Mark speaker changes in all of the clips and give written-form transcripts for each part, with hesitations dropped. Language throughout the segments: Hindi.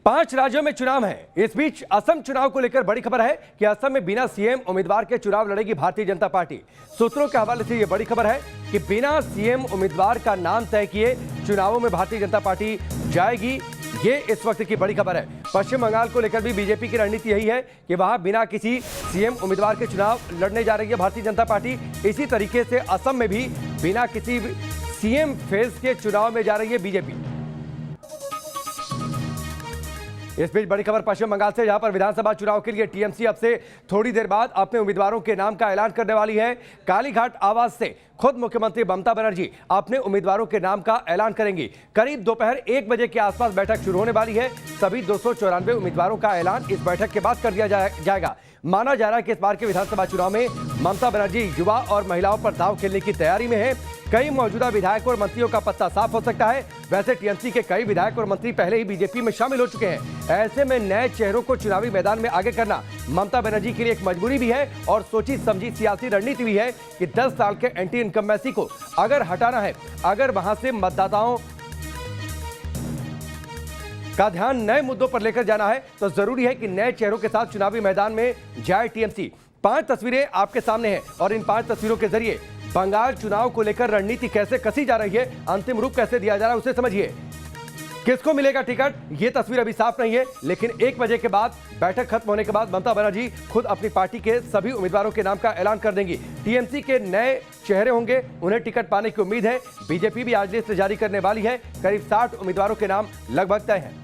Speaker 1: 5 राज्यों में चुनाव है। इस बीच असम चुनाव को लेकर बड़ी खबर है कि असम में बिना सीएम उम्मीदवार के चुनाव लड़ेगी भारतीय जनता पार्टी। सूत्रों के हवाले से यह बड़ी खबर है कि बिना सीएम उम्मीदवार का नाम तय किए चुनावों में भारतीय जनता पार्टी जाएगी। ये इस वक्त की बड़ी खबर है। पश्चिम बंगाल को लेकर भी बीजेपी की रणनीति यही है कि वहां बिना किसी सीएम उम्मीदवार के चुनाव लड़ने जा रही है भारतीय जनता पार्टी। इसी तरीके से असम में भी बिना किसी सीएम फेज के चुनाव में जा रही है बीजेपी। इस बीच बड़ी खबर पश्चिम बंगाल से, जहां पर विधानसभा चुनाव के लिए टीएमसी अब से थोड़ी देर बाद अपने उम्मीदवारों के नाम का ऐलान करने वाली है। कालीघाट आवास से खुद मुख्यमंत्री ममता बनर्जी अपने उम्मीदवारों के नाम का ऐलान करेंगी। करीब दोपहर 1 बजे के आसपास बैठक शुरू होने वाली है। सभी 294 उम्मीदवारों का ऐलान इस बैठक के बाद कर दिया जाएगा। माना जा रहा है कि इस बार के विधानसभा चुनाव में ममता बनर्जी युवा और महिलाओं पर दांव खेलने की तैयारी में है। कई मौजूदा विधायकों और मंत्रियों का पत्ता साफ हो सकता है। वैसे टीएमसी के कई विधायक और मंत्री पहले ही बीजेपी में शामिल हो चुके हैं। ऐसे में नए चेहरों को चुनावी मैदान में आगे करना ममता बनर्जी के लिए एक मजबूरी भी है और सोची समझी सियासी रणनीति भी है कि 10 साल के एंटी इनकम्बेंसी को अगर हटाना है, अगर वहां से मतदाताओं का ध्यान नए मुद्दों पर लेकर जाना है, तो जरूरी है कि नए चेहरों के साथ चुनावी मैदान में जाए टीएमसी। 5 तस्वीरें आपके सामने हैं और इन 5 तस्वीरों के जरिए बंगाल चुनाव को लेकर रणनीति कैसे कसी जा रही है, अंतिम रूप कैसे दिया जा रहा है, उसे समझिए। किसको मिलेगा टिकट, ये तस्वीर अभी साफ नहीं है, लेकिन 1 बजे के बाद बैठक खत्म होने के बाद ममता बनर्जी खुद अपनी पार्टी के सभी उम्मीदवारों के नाम का ऐलान कर देंगी। टीएमसी के नए चेहरे होंगे, उन्हें टिकट पाने की उम्मीद है। बीजेपी भी आज लिस्ट जारी करने वाली है। करीब 60 उम्मीदवारों के नाम लगभग तय हैं।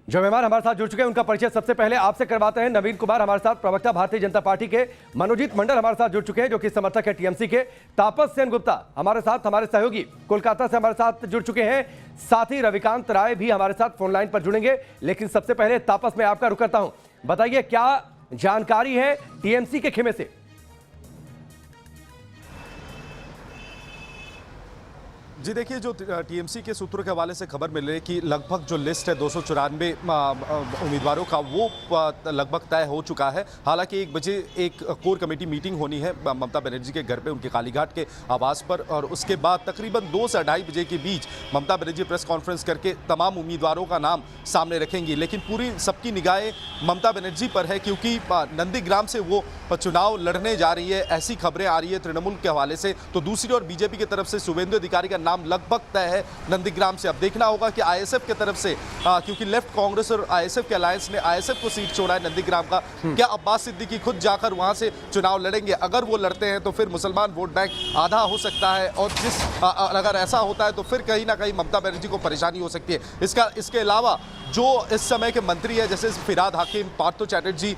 Speaker 1: जो मेहमान हमारे साथ जुड़ चुके हैं उनका परिचय सबसे पहले आपसे करवाते हैं। नवीन कुमार हमारे साथ, प्रवक्ता भारतीय जनता पार्टी के। मनोजीत मंडल हमारे साथ जुड़ चुके हैं जो कि समर्थक है टीएमसी के। तापस सेन गुप्ता हमारे साथ, हमारे सहयोगी कोलकाता से हमारे साथ जुड़ चुके हैं। साथ ही रविकांत राय भी हमारे साथ फोन लाइन पर जुड़ेंगे। लेकिन सबसे पहले तापस, मैं आपका रुख करता हूं, बताइए क्या जानकारी है टीएमसी के खेमे से?
Speaker 2: जी देखिए, जो टीएमसी के सूत्रों के हवाले से खबर मिल रही है कि लगभग जो लिस्ट है 294 उम्मीदवारों का, वो लगभग तय हो चुका है। हालांकि 1 बजे एक कोर कमेटी मीटिंग होनी है ममता बनर्जी के घर पे, उनके कालीघाट के आवास पर, और उसके बाद तकरीबन 2 से 2:30 बजे के बीच ममता बनर्जी प्रेस कॉन्फ्रेंस करके तमाम उम्मीदवारों का नाम सामने रखेंगी। लेकिन पूरी सबकी निगाहें ममता बनर्जी पर है, क्योंकि नंदीग्राम से वो चुनाव लड़ने जा रही है, ऐसी खबरें आ रही है तृणमूल के हवाले से। तो दूसरी ओर बीजेपी की तरफ से शुभेंदु अधिकारी का नाम लगभग तय है नंदीग्राम से। अब देखना होगा कि आईएसएफ की तरफ से, क्योंकि लेफ्ट कांग्रेस और आईएसएफ के अलायंस ने आईएसएफ को सीट छोड़ा है नंदीग्राम का, क्या अब्बास सिद्दीकी खुद जाकर वहां से चुनाव लड़ेंगे? अगर वो लड़ते हैं तो फिर मुसलमान वोट बैंक आधा हो सकता है, और अगर ऐसा होता है तो फिर कहीं ना कहीं ममता बनर्जी को परेशानी हो सकती है। इसके अलावा जो इस समय के मंत्री है, जैसे फिरहाद हाकिम, पार्थो चैटर्जी,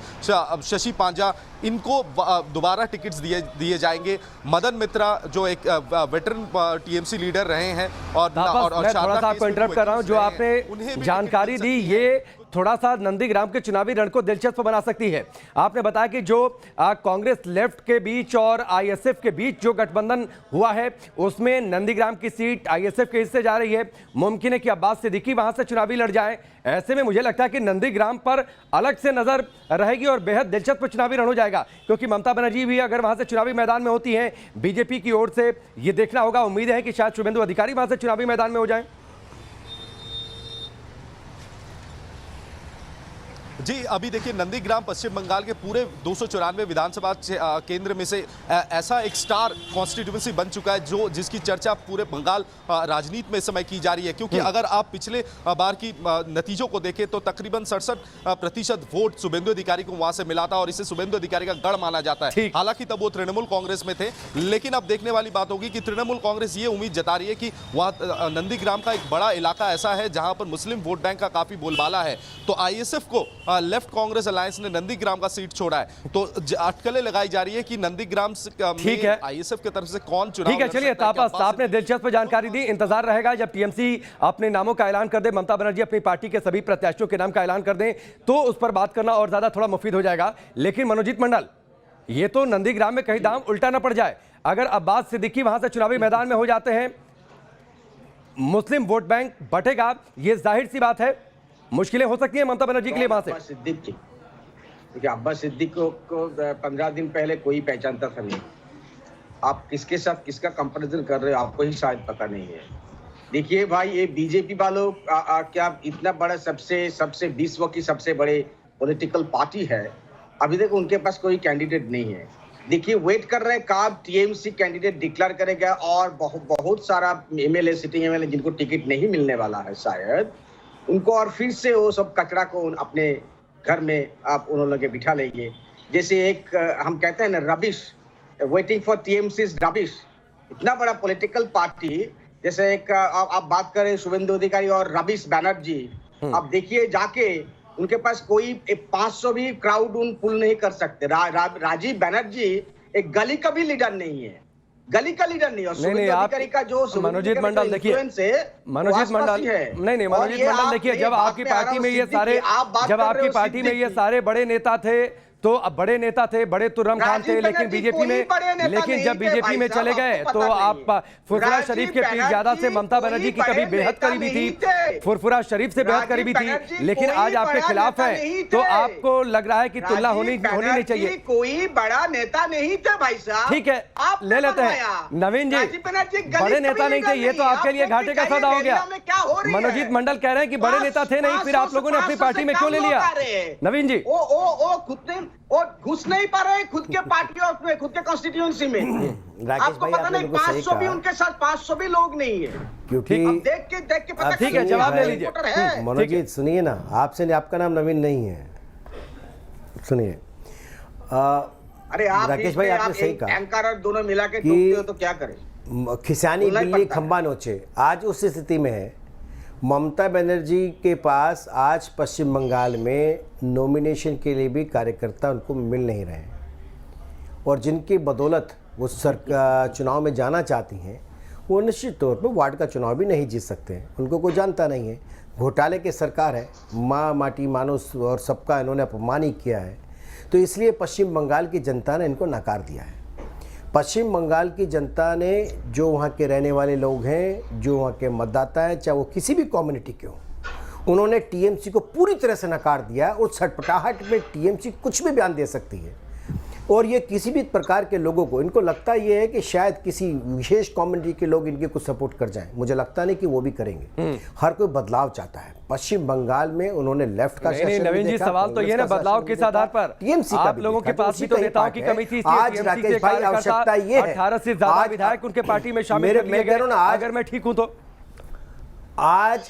Speaker 2: शशि पांजा, इनको दोबारा टिकट्स दिए जाएंगे। मदन मित्रा जो एक वेटरन टीएमसी लीडर रहे हैं, और
Speaker 1: मैं थोड़ा सा आपको इंटरप्ट कर रहा हूं, जो आपने जानकारी दी ये थोड़ा सा नंदीग्राम के चुनावी रण को दिलचस्प बना सकती है। आपने बताया कि जो कांग्रेस लेफ्ट के बीच और आईएसएफ के बीच जो गठबंधन हुआ है, उसमें नंदीग्राम की सीट आईएसएफ के हिस्से जा रही है। मुमकिन है कि अब्बास सिद्दीकी वहां से चुनावी लड़ जाए। ऐसे में मुझे लगता है कि नंदीग्राम पर अलग से नजर रहेगी और बेहद दिलचस्प चुनावी रण हो जाएगा, क्योंकि ममता बनर्जी भी अगर वहां से चुनावी मैदान में होती हैं, बीजेपी की ओर से ये देखना होगा। उम्मीद है कि शायद शुभेंदु अधिकारी वहां से चुनावी मैदान में हो जाए।
Speaker 2: जी अभी देखिए, नंदीग्राम पश्चिम बंगाल के पूरे 294 विधानसभा केंद्र में से ऐसा एक स्टार कॉन्स्टिट्यूएंसी बन चुका है जिसकी चर्चा पूरे बंगाल राजनीति में इस समय की जा रही है। क्योंकि अगर आप पिछले बार की नतीजों को देखें तो तकरीबन 67% वोट शुभेंदु अधिकारी को वहां से मिला था, और इसे शुभेंदु अधिकारी का गढ़ माना जाता है। हालांकि तब वो तृणमूल कांग्रेस में थे, लेकिन अब देखने वाली बात होगी कि तृणमूल कांग्रेस ये उम्मीद जता रही है कि वहां नंदीग्राम का एक बड़ा इलाका ऐसा है जहां पर मुस्लिम वोट बैंक का काफी बोलबाला है। तो आईएसएफ को लेफ्ट कांग्रेस अलायंस ने नंदीग्राम का सीट छोड़ा है, तो अटकलें लगाई जा रही है कि नंदीग्राम में आईएसएफ की तरफ से कौन चुनाव।
Speaker 1: ठीक है, चलिए तापस, आपने दिलचस्प जानकारी दी। इंतजार रहेगा जब टीएमसी अपने नामों का ऐलान कर दे, ममता बनर्जी अपनी पार्टी के सभी प्रत्याशियों के नाम का ऐलान कर दें, तो उस पर बात करना और ज्यादा थोड़ा मुफीद हो जाएगा। लेकिन मनोजीत मंडल, ये तो नंदीग्राम में कहीं दाम उल्टा ना पड़ जाए। अगर अब्बास सिद्दीकी वहां से चुनावी मैदान में हो जाते हैं, मुस्लिम वोट बैंक बटेगा, ये जाहिर सी बात है, मुश्किलें हो सकती हैं ममता बनर्जी के लिए वहां से।
Speaker 3: सिद्दीकी, क्योंकि अब्बास सिद्दीकी को 15 दिन पहले कोई पहचानता था नहीं, आप किसके साथ किसका कंपैरिजन कर रहे हो आपको ही शायद पता नहीं है। देखिए भाई, ये बीजेपी वालों क्या इतना बड़ा सबसे विश्व की सबसे बड़े पॉलिटिकल पार्टी है, अभी तक उनके पास कोई कैंडिडेट नहीं है। देखिए वेट कर रहे हैं कब टीएमसी कैंडिडेट डिक्लेयर करेगा और बहुत सारा एमएलए सिटिंग एमएलए जिनको टिकट नहीं मिलने वाला है शायद उनको और फिर से वो सब कचरा को अपने घर में आप उन लोग बिठा लेंगे। जैसे एक हम कहते हैं ना rubbish, waiting for TMC is rubbish. इतना बड़ा पॉलिटिकल पार्टी जैसे एक आप बात करें शुभेंदु अधिकारी और रबिश बैनर्जी, आप देखिए जाके उनके पास कोई 500 भी क्राउड उन पुल नहीं कर सकते। राजीव बैनर्जी एक गली का भी लीडर नहीं है, गली का लीडर नहीं है।
Speaker 1: नहीं
Speaker 3: अधिकारी का जो
Speaker 1: मनोजीत मंडल देखिए, मनोजीत मंडल नहीं मनोजीत मंडल देखिए, जब आपकी पार्टी में ये सारे बड़े नेता थे तो अब बड़े नेता थे, बड़े तुर्रम खान थे, लेकिन जब बीजेपी में चले गए तो आप फुरफुरा शरीफ के पीरजादा से ममता बनर्जी की कभी बेहद करीबी थी, फुरफुरा शरीफ से बेहद करीबी थी, लेकिन आज आपके खिलाफ है, तो आपको लग रहा है कि तुलना होनी नहीं चाहिए।
Speaker 3: कोई बड़ा नेता नहीं थे भाई साहब।
Speaker 1: ठीक है, ले लेते हैं नवीन जी, बड़े नेता नहीं थे, ये तो आपके लिए घाटे का सौदा हो गया। मनोजीत मंडल कह रहे हैं कि बड़े नेता थे नहीं, फिर आप लोगों ने अपनी पार्टी में क्यों ले लिया? नवीन जी
Speaker 3: वो घुस नहीं पा रहे खुद के पार्टी में, खुद के कॉन्स्टिट्यूएंसी में। आपको पता नहीं 500 भी उनके साथ 500 भी लोग नहीं है,
Speaker 4: क्योंकि
Speaker 3: देख के पता।
Speaker 1: ठीक है, जवाब ले लीजिए।
Speaker 4: मनोजीत सुनिए ना, आपका नाम नवीन नहीं है, सुनिए।
Speaker 3: अरे आप
Speaker 4: राकेश भाई आपने सही कहा,
Speaker 3: एंकर और दोनों मिला के टूटते हो तो क्या करें?
Speaker 4: खिसानी बिल्ली खंबा नोचे, आज उस स्थिति में है। ममता बनर्जी के पास आज पश्चिम बंगाल में नॉमिनेशन के लिए भी कार्यकर्ता उनको मिल नहीं रहे हैं, और जिनकी बदौलत वो चुनाव में जाना चाहती हैं वो निश्चित तौर पर वार्ड का चुनाव भी नहीं जीत सकते हैं। उनको कोई जानता नहीं है, घोटाले की सरकार है, माँ माटी मानुस और सबका इन्होंने अपमान ही किया है, तो इसलिए पश्चिम बंगाल की जनता ने इनको नकार दिया है। पश्चिम बंगाल की जनता ने, जो वहाँ के रहने वाले लोग हैं, जो वहाँ के मतदाता हैं, चाहे वो किसी भी कम्युनिटी के हों, उन्होंने टीएमसी को पूरी तरह से नकार दिया। और छटपटाहट में टीएमसी कुछ भी बयान दे सकती है, और ये किसी भी प्रकार के लोगों को, इनको लगता ये है कि शायद किसी विशेष कम्युनिटी के लोग इनके कुछ सपोर्ट कर जाएं। मुझे लगता नहीं कि वो भी करेंगे। हर कोई बदलाव चाहता है। पश्चिम बंगाल में उन्होंने लेफ्ट का
Speaker 1: नहीं, नवीन जी सवाल तो ये ना, बदलाव किस आधार पर?
Speaker 4: टीएमसी
Speaker 1: आप लोगों के पास भी तो नेताओं की कमी थी।
Speaker 4: आज राकेश भाई आवश्यकता ये है,
Speaker 1: 18 से ज्यादा विधायक उनके पार्टी में शामिल कर लिए गए। अगर मैं ठीक हूं तो
Speaker 4: आज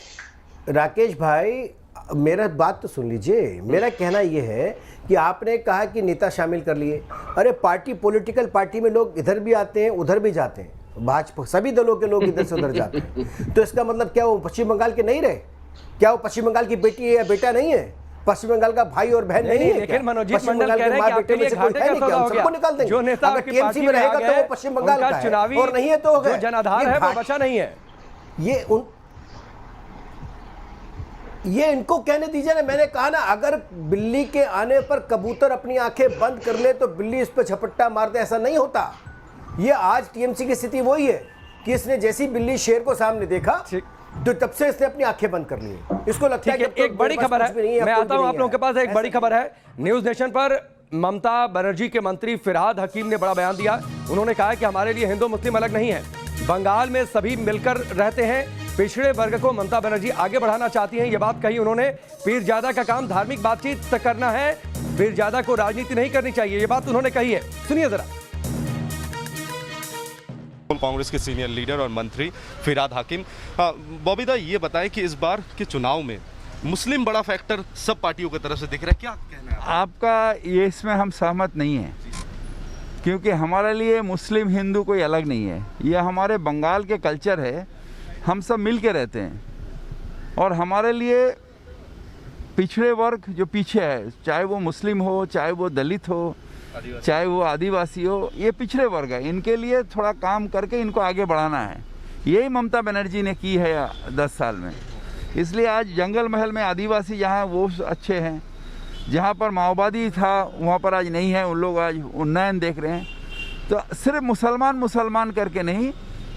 Speaker 4: राकेश भाई मेरा बात तो सुन लीजिए। मेरा कहना यह है कि आपने कहा कि नेता शामिल कर लिए, अरे पार्टी पॉलिटिकल पार्टी में लोग इधर भी आते हैं उधर भी जाते हैं, भाजपा सभी दलों के लोग इधर से उधर जाते हैं, तो इसका मतलब क्या वो पश्चिम बंगाल के नहीं रहे? क्या वो पश्चिम बंगाल की बेटी है या बेटा नहीं है? पश्चिम बंगाल का भाई और बहन नहीं है?
Speaker 1: लेकिन मनोजीत मंडल कह रहे हैं कि आपके लिए घाटे का सौदा हो गया।
Speaker 4: निकाल देंगे।
Speaker 1: जो नेता
Speaker 4: अगर टीएमसी में रहेगा तो वो पश्चिम बंगाल का
Speaker 1: चुनावी
Speaker 4: और नहीं है तो
Speaker 1: जो जनाधार है वो बचा नहीं है।
Speaker 4: ये इनको कहने दीजिए ना। मैंने कहा ना, अगर बिल्ली के आने पर कबूतर अपनी आंखें बंद कर ले तो बिल्ली इस पर झपट्टा मार दे, ऐसा नहीं होता। ये आज टीएमसी की स्थिति वही है कि इसने जैसी बिल्ली शेर को सामने देखा तो तब से इसने अपनी आंखें बंद कर ली। इसको लगता है कि
Speaker 1: एक बड़ी खबर है, मैं आता हूं आप लोगों के पास। एक बड़ी खबर है, न्यूज नेशन पर ममता बनर्जी के मंत्री फिरहाद हकीम ने बड़ा बयान दिया। उन्होंने कहा कि हमारे लिए हिंदू मुस्लिम अलग नहीं है, बंगाल में सभी मिलकर रहते हैं, पिछड़े वर्ग को ममता बनर्जी आगे बढ़ाना चाहती हैं। ये बात कही उन्होंने। पीरजादा का काम धार्मिक बातचीत करना है, पीरजादा को राजनीति नहीं करनी चाहिए, ये बात उन्होंने कही है। सुनिए जरा।
Speaker 2: कांग्रेस के सीनियर लीडर और मंत्री फिरहाद हकीम, बॉबीदा ये बताएं कि इस बार के चुनाव में मुस्लिम बड़ा फैक्टर सब पार्टियों की तरफ से दिख रहा है, क्या कहना है
Speaker 5: आपका? ये इसमें हम सहमत नहीं हैं, क्योंकि हमारे लिए मुस्लिम हिंदू कोई अलग नहीं है। ये हमारे बंगाल के कल्चर है, हम सब मिल के रहते हैं, और हमारे लिए पिछड़े वर्ग जो पीछे है, चाहे वो मुस्लिम हो, चाहे वो दलित हो, चाहे वो आदिवासी हो, ये पिछड़े वर्ग है। इनके लिए थोड़ा काम करके इनको आगे बढ़ाना है। यही ममता बनर्जी ने की है 10 साल में। इसलिए आज जंगल महल में आदिवासी जहाँ वो अच्छे हैं, जहाँ पर माओवादी था वहाँ पर आज नहीं है, उन लोग आज उन्नयन देख रहे हैं। तो सिर्फ मुसलमान करके नहीं,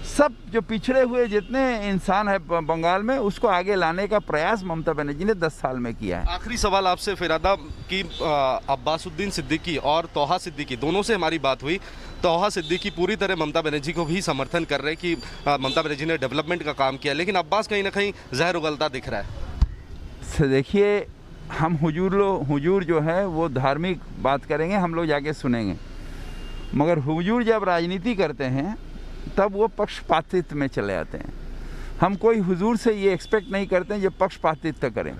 Speaker 5: सब जो पिछड़े हुए जितने इंसान है बंगाल में, उसको आगे लाने का प्रयास ममता बनर्जी ने 10 साल में किया है।
Speaker 2: आखिरी सवाल आपसे फिरादा कि अब्बासुद्दीन सिद्दीकी और तोहा सिद्दीकी दोनों से हमारी बात हुई। तोहा सिद्दीकी पूरी तरह ममता बनर्जी को भी समर्थन कर रहे हैं कि ममता बनर्जी ने डेवलपमेंट का काम किया, लेकिन अब्बास कहीं ना कहीं जहर उगलता दिख रहा है।
Speaker 5: देखिए, हम हुजूर जो है वो धार्मिक बात करेंगे, हम लोग जाके सुनेंगे, मगर हुजूर जब राजनीति करते हैं तब वो पक्षपातित्व में चले जाते हैं। हम कोई हुजूर से ये एक्सपेक्ट नहीं करते हैं जो पक्षपातित्व करें।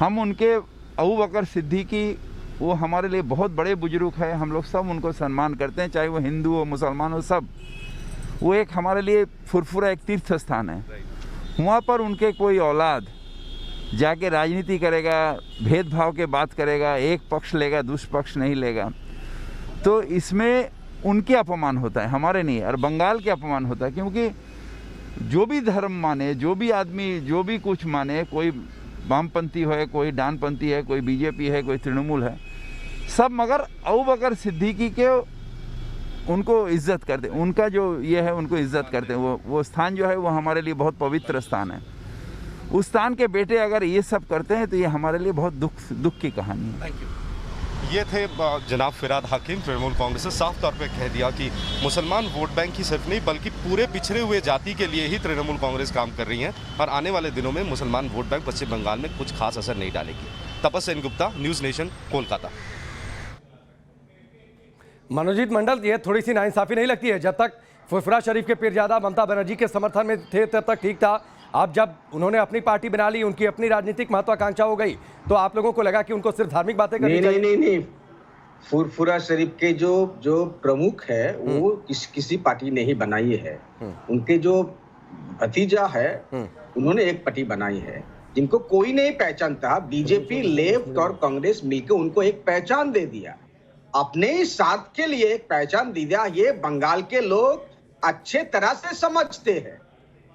Speaker 5: हम उनके अबू बकर सिद्दीकी, वो हमारे लिए बहुत बड़े बुजुर्ग हैं, हम लोग सब उनको सम्मान करते हैं, चाहे वो हिंदू हो मुसलमान हो, सब। वो एक हमारे लिए फुरफुरा एक तीर्थ स्थान है। वहाँ पर उनके कोई औलाद जाके राजनीति करेगा, भेदभाव के बात करेगा, एक पक्ष लेगा दूसरा पक्ष नहीं लेगा, तो इसमें उनके अपमान होता है, हमारे नहीं। और बंगाल के अपमान होता है, क्योंकि जो भी धर्म माने, जो भी आदमी जो भी कुछ माने, कोई वामपंथी है, कोई डानपंथी है, कोई बीजेपी है, कोई तृणमूल है, सब मगर अबू बकर सिद्दीकी के उनको इज्जत करते, उनका जो ये है उनको इज्जत करते हैं। वो स्थान जो है वो हमारे लिए बहुत पवित्र स्थान है। उस स्थान के बेटे अगर ये सब करते हैं तो ये हमारे लिए बहुत दुख की कहानी है।
Speaker 2: ये थे जनाब फिराद हकीम, तृणमूल कांग्रेस ने साफ तौर पे कह दिया कि मुसलमान वोट बैंक ही सिर्फ नहीं बल्कि पूरे पिछड़े हुए जाति के लिए ही तृणमूल कांग्रेस काम कर रही है, और आने वाले दिनों में मुसलमान वोट बैंक पश्चिम बंगाल में कुछ खास असर नहीं डालेगी। तपस सेन गुप्ता, न्यूज़ नेशन, कोलकाता।
Speaker 1: मनोजीत मंडल, ये थोड़ी सी नाइंसाफी नहीं लगती है? जब तक फुरफुरा शरीफ के पीरजादा ममता बनर्जी के समर्थन में थे तब तक ठीक था, अब जब उन्होंने अपनी पार्टी बना ली, उनकी अपनी राजनीतिक महत्वाकांक्षा हो गई, तो आप लोगों को लगा कि उनको सिर्फ धार्मिक बातें करनी चाहिए?
Speaker 3: नहीं, फुरफुरा शरीफ के जो प्रमुख है वो किसी पार्टी ने ही बनाई है। उनके जो भतीजा है उन्होंने एक पार्टी बनाई है जिनको कोई नहीं पहचानता। बीजेपी, लेफ्ट और कांग्रेस मिलकर उनको एक पहचान दे दिया, अपने ही साथ के लिए एक पहचान दे दिया। ये बंगाल के लोग अच्छे तरह से समझते हैं।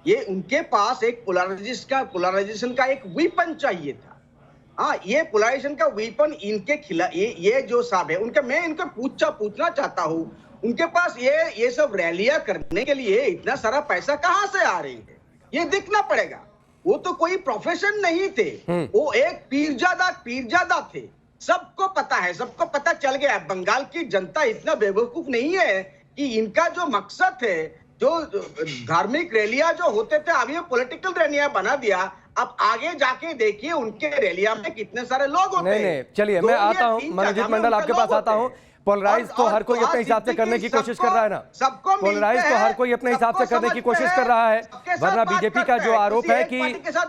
Speaker 3: ये उनके पास एक पोलराइजेशन का एक वेपन चाहिए था। हाँ, ये पोलराइजेशन का वेपन इनके खिलाफ, ये जो साहब है उनके, मैं इनको पूछना चाहता हूँ, उनके पास ये सब रैलियां करने के लिए इतना सारा पैसा कहाँ से आ रही है, ये देखना पड़ेगा। वो तो कोई प्रोफेशन नहीं थे, वो एक पीरजादा थे। सबको पता है, सबको पता चल गया। बंगाल की जनता इतना बेवकूफ नहीं है कि इनका जो मकसद है, जो धार्मिक रैलियां जो होते थे, अभी पॉलिटिकल रैलियां बना दिया। अब आगे जाके देखिए उनके रैलियां में कितने सारे लोग होते हैं।
Speaker 1: नहीं, चलिए मैं आता हूं मनोजीत मंडल, आपके पास आता हूं। पोलराइज तो हर कोई अपने हिसाब से करने की कोशिश कर रहा है ना, पोलराइज तो हर कोई अपने हिसाब से करने की कोशिश कर रहा है। वरना बीजेपी का जो आरोप है कि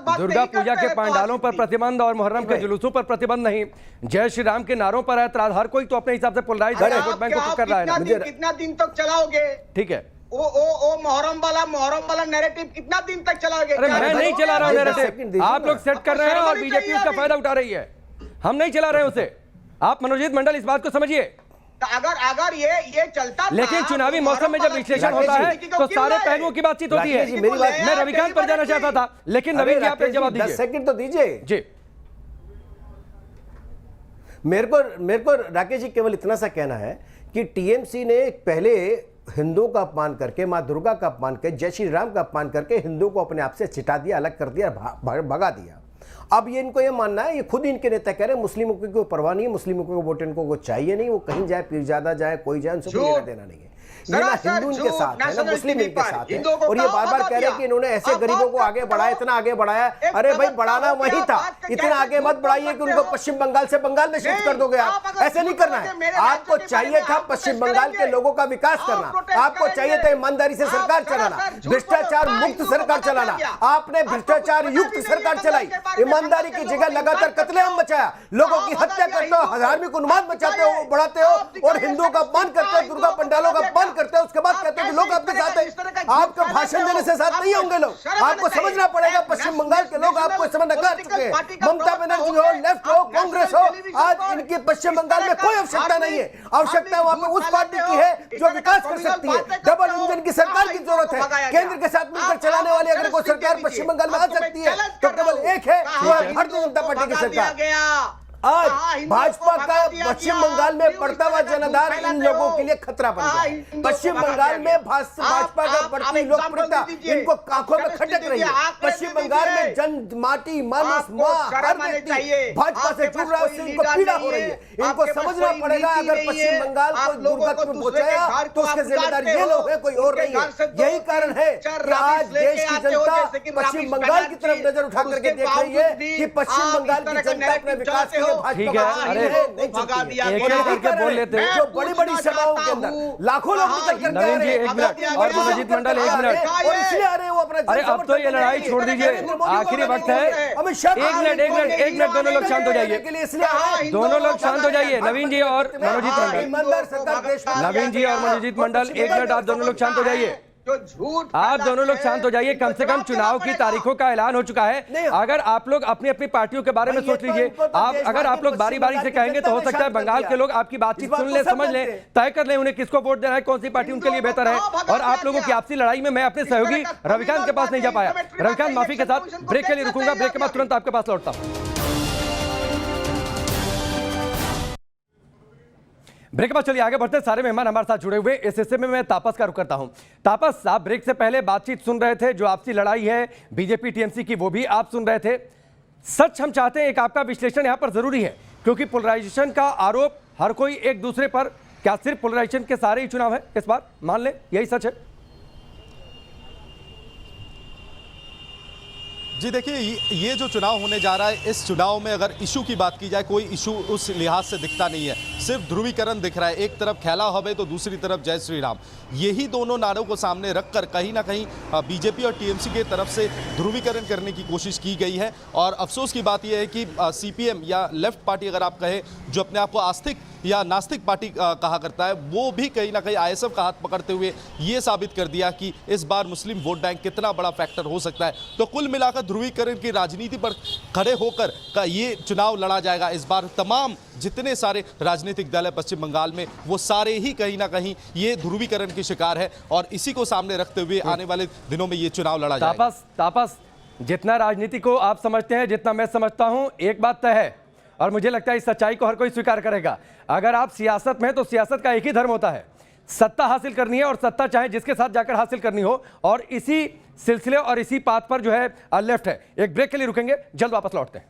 Speaker 1: दुर्गा पूजा के पंडालों पर प्रतिबंध और मुहर्रम के जुलूसों पर प्रतिबंध नहीं, जय श्री राम के नारों पर ऐतराज, हर कोई तो अपने हिसाब से पोलराइज वोट बैंक को कर रहा है ना।
Speaker 3: कितना दिन तक चलाओगे?
Speaker 1: ठीक है,
Speaker 3: ओ मोहर्रम वाला नैरेटिव कितना दिन तक चलाओगे?
Speaker 1: अरे मैं नहीं चला रहा हूं नैरेटिव, आप लोग सेट कर रहे हैं और बीजेपी उसका फायदा उठा रही है। हम नहीं चला रहे उसे, आप मनोजीत मंडल इस बात को समझिए।
Speaker 3: अगर ये चलता,
Speaker 1: लेकिन चुनावी मौसम में जब विश्लेषण होता है तो सारे पहलुओं की बातचीत होती है। मैं रविकांत पर जाना चाहता था, लेकिन नवीन जी आप एक जवाब दीजिए।
Speaker 4: 10 सेकंड तो दीजिए
Speaker 1: जी।
Speaker 4: मेरे को राकेश जी केवल इतना सा कहना है कि टीएमसी ने पहले हिंदुओं का अपमान करके, माँ दुर्गा का अपमान करके, जय श्री राम का अपमान करके हिंदुओं को अपने आप से छिटा दिया, अलग कर दिया, भगा दिया। अब ये इनको ये मानना है, ये खुद इनके नेता कह रहे हैं मुस्लिमों की कोई परवाह नहीं है, मुस्लिमों को वोट इनको चाहिए नहीं, वो कहीं जाए, पीरजादा जाए, कोई जाए, उनसे कोई लेना देना नहीं है। ये ना हिंदू इनके साथ है ना मुस्लिम इनके साथ है, और ये बार बार कह रहे हैं कि इन्होंने ऐसे गरीबों को आगे बढ़ाया, इतना आगे बढ़ाया। अरे भाई, बढ़ाना वही था, इतना आगे मत बढ़ाइए कि उनको पश्चिम बंगाल से बंगाल में शिफ्ट कर दोगे आप। ऐसे नहीं करना है। आपको चाहिए था पश्चिम बंगाल के लोगों का विकास करना, आपको चाहिए था ईमानदारी से सरकार चलाना, भ्रष्टाचार मुक्त सरकार चलाना। आपने भ्रष्टाचार युक्त सरकार चलाई, ईमानदारी की जगह लगातार कत्लेआम मचाया, लोगों की हत्या करते हो, धार्मिक उन्माद मचाते हो, बढ़ाते हो, और हिंदुओं का अपमान करते हो, दुर्गा पंडालों का अपमान करते हो। उसके बाद कहते हैं कि लोग आपके साथ हैं। आपका भाषण देने से साथ नहीं होंगे लोग, आपको समझना पड़ेगा। पश्चिम बंगाल के लोग आपको इस समय नकार चुके हैं। ममता बनर्जी हो, लेफ्ट हो, कांग्रेस हो, आज इनकी पश्चिम बंगाल में कोई आवश्यकता नहीं है। आवश्यकता वहां पे उस पार्टी की है जो विकास कर सकती है। डबल इंजन की सरकार की जरूरत है। केंद्र के साथ मिलकर चलाने वाली अगर कोई सरकार पश्चिम बंगाल में आ सकती है तो केवल एक है, वो है भारतीय जनता पार्टी की सरकार। आज
Speaker 3: हिंदुओं
Speaker 4: भाजपा
Speaker 3: को
Speaker 4: का
Speaker 3: भगा दिया
Speaker 4: पश्चिम
Speaker 3: कि
Speaker 4: बंगाल
Speaker 3: आप
Speaker 4: में बढ़ता हुआ
Speaker 3: उस तरह का
Speaker 4: जनाधार
Speaker 3: झूठ
Speaker 4: इन
Speaker 3: फैलाते
Speaker 4: लोगों
Speaker 3: हो।
Speaker 4: के लिए खतरा बन गया है।
Speaker 3: हिंदुओं
Speaker 4: पश्चिम
Speaker 3: को भगा
Speaker 4: बंगाल
Speaker 3: दिया
Speaker 4: में
Speaker 3: गया।
Speaker 4: भाजपा का
Speaker 3: आप
Speaker 4: बढ़ती
Speaker 3: example
Speaker 4: लोकप्रियता
Speaker 3: दीजिए।
Speaker 4: इनको आंखों में
Speaker 3: आप
Speaker 4: खटक
Speaker 3: दीजिए,
Speaker 4: रही है।
Speaker 3: आंकड़े
Speaker 4: पश्चिम
Speaker 3: दीजिए।
Speaker 4: बंगाल में जन माटी मानस
Speaker 3: आपको
Speaker 4: माँ
Speaker 3: शर्म
Speaker 4: हर
Speaker 3: आने
Speaker 4: व्यक्ति
Speaker 3: चाहिए।
Speaker 4: भाजपा से
Speaker 3: आपके
Speaker 4: जुड़
Speaker 3: पास
Speaker 4: रहा है,
Speaker 3: कोई
Speaker 4: उससे इनको
Speaker 3: लीडर
Speaker 4: पीड़ा
Speaker 3: नहीं
Speaker 4: हो रही
Speaker 3: है।
Speaker 4: है। इनको
Speaker 3: आपके पास
Speaker 4: समझना
Speaker 3: कोई
Speaker 4: पड़ेगा
Speaker 3: नीति
Speaker 4: अगर
Speaker 3: नहीं
Speaker 4: पश्चिम
Speaker 3: है।
Speaker 4: बंगाल को
Speaker 3: आप लोगों
Speaker 4: दुर्गत
Speaker 3: को
Speaker 4: में
Speaker 3: दूसरे के
Speaker 4: पहुंचाया
Speaker 3: घर
Speaker 4: तो
Speaker 3: को
Speaker 4: उसके
Speaker 3: आप
Speaker 4: जिम्मेदार
Speaker 3: उजाड़ते
Speaker 4: ये
Speaker 3: हो।
Speaker 4: लोग हैं, कोई और
Speaker 3: उनके
Speaker 4: नहीं है।
Speaker 3: घर से दो,
Speaker 4: यही कारण है
Speaker 3: तीन, चार
Speaker 4: कि आज
Speaker 3: राबिस लेके
Speaker 4: देश की
Speaker 3: आते हो,
Speaker 4: जनता
Speaker 3: जैसे कि
Speaker 4: पश्चिम
Speaker 3: राबिस
Speaker 4: बंगाल की तरफ
Speaker 3: बनर्जी।
Speaker 4: नजर उठा
Speaker 3: और
Speaker 4: करके
Speaker 3: उसके
Speaker 4: देख रही है
Speaker 3: बावजूद भी
Speaker 4: कि पश्चिम
Speaker 3: आप
Speaker 4: बंगाल
Speaker 3: इस
Speaker 4: की
Speaker 3: तरह का
Speaker 4: जनता अपने
Speaker 3: narrative
Speaker 4: विकास के
Speaker 3: चलाते
Speaker 4: लिए
Speaker 3: हो।
Speaker 1: ठीक
Speaker 4: भाजपा
Speaker 1: है,
Speaker 4: का
Speaker 1: अरे,
Speaker 4: नहीं
Speaker 3: भगा
Speaker 4: चलती
Speaker 3: दिया
Speaker 4: है।
Speaker 1: एक
Speaker 3: गया।
Speaker 1: एक करके बोल लेते हैं।
Speaker 4: जो बड़ी-बड़ी सभाओं के अंदर लाखों लोग निकल करके
Speaker 1: नवीन
Speaker 4: आ
Speaker 1: जी,
Speaker 4: रहे हैं।
Speaker 1: एक मिनट,
Speaker 4: अपने
Speaker 1: और
Speaker 4: अपने
Speaker 1: मनोजीत
Speaker 4: निकल
Speaker 1: मंडल,
Speaker 4: करके
Speaker 1: एक
Speaker 4: आ रहे
Speaker 1: मिनट।
Speaker 4: हैं, और इसलिए आ रहे हैं वो अपना
Speaker 1: अरे अब तो ये लड़ाई छोड़ दीजिए, आखिरी वक्त है। एक मिनट दोनों लोग शांत हो जाइए। दोनों लोग शांत हो जाइए। नवीन जी और मनोजीत मंडल,
Speaker 4: ईमानदार सरकार देश में
Speaker 1: नवीन जी और मनोजीत मंडल, एक मिनट आप दोनों लोग शांत हो जाइए।
Speaker 3: जो झूठ
Speaker 1: आप दोनों लोग शांत हो जाइए। कम से कम चुनाव की तारीखों का ऐलान हो चुका है।
Speaker 4: नहीं।
Speaker 1: अगर आप लोग अपनी अपनी पार्टियों के बारे में
Speaker 4: भाई, ये
Speaker 1: सोच
Speaker 4: तो
Speaker 1: लीजिए।
Speaker 4: इनको तो
Speaker 1: आप
Speaker 4: देश
Speaker 1: अगर
Speaker 4: भर
Speaker 1: आप
Speaker 4: के
Speaker 1: लोग बारी
Speaker 4: पश्चिम
Speaker 1: बारी
Speaker 4: बंगाल
Speaker 1: से
Speaker 4: की
Speaker 1: कहेंगे तो हो
Speaker 4: जनता ने
Speaker 1: सकता है
Speaker 4: शांत कर
Speaker 1: बंगाल के
Speaker 4: दिया।
Speaker 1: लोग आपकी
Speaker 4: इस
Speaker 1: बातचीत
Speaker 4: बात
Speaker 1: सुन
Speaker 4: को
Speaker 1: ले,
Speaker 4: सब
Speaker 1: समझ लें,
Speaker 4: जानते हैं।
Speaker 1: तय कर लें उन्हें किसको वोट देना है, कौन सी पार्टी उनके लिए बेहतर है। और आप लोगों की आपसी लड़ाई में मैं अपने सहयोगी रविकांत के पास नहीं जा पाया। रविकांत माफी के साथ ब्रेक के लिए रुकूंगा, ब्रेक के बाद तुरंत आपके पास लौटता हूं। ब्रेक के बाद चलिए आगे बढ़ते हैं। सारे मेहमान हमारे साथ जुड़े हुए। इस हिस्से में मैं तापस का रुख करता हूं। तापस, आप ब्रेक से पहले बातचीत सुन रहे थे, जो आपसी लड़ाई है बीजेपी टीएमसी की, वो भी आप सुन रहे थे। सच हम चाहते हैं, एक आपका विश्लेषण यहां पर जरूरी है, क्योंकि पोलराइजेशन का आरोप हर कोई एक दूसरे पर, क्या सिर्फ पोलराइजेशन के सारे ही चुनाव है इस बार? मान ले यही सच है।
Speaker 2: जी देखिए, ये जो चुनाव होने जा रहा है, इस चुनाव में अगर इशू की बात की जाए, कोई इशू उस लिहाज से दिखता नहीं है। सिर्फ ध्रुवीकरण दिख रहा है। एक तरफ खैला हवे तो दूसरी तरफ जय श्री राम। यही दोनों नारों को सामने रखकर कहीं ना कहीं बीजेपी और टीएमसी के तरफ से ध्रुवीकरण करने की कोशिश की गई है। और अफसोस की बात यह है कि सीपीएम या लेफ्ट पार्टी, अगर आप कहें, जो अपने आप को आस्तिक या नास्तिक पार्टी कहा करता है, वो भी कहीं ना कहीं आईएसएफ का हाथ पकड़ते हुए ये साबित कर दिया कि इस बार मुस्लिम वोट बैंक कितना बड़ा फैक्टर हो सकता है। तो कुल मिलाकर ध्रुवीकरण की राजनीति पर खड़े होकर का ये चुनाव लड़ा जाएगा इस बार। तमाम जितने सारे राजनीतिक दल है पश्चिम बंगाल में, वो सारे ही कहीं ना कहीं ये ध्रुवीकरण के शिकार है, और इसी को सामने रखते हुए आने वाले दिनों में ये चुनाव लड़ा जाएगा।
Speaker 1: तापस, जितना राजनीति को आप समझते हैं, जितना मैं समझता हूं, एक बात तय है, और मुझे लगता है इस सच्चाई को हर कोई स्वीकार करेगा। अगर आप सियासत में, तो सियासत का एक ही धर्म होता है, सत्ता हासिल करनी है, और सत्ता चाहे जिसके साथ जाकर हासिल करनी हो। और इसी सिलसिले और इसी पाथ पर जो है लेफ्ट है। एक ब्रेक के लिए रुकेंगे, जल्द वापस लौटते हैं।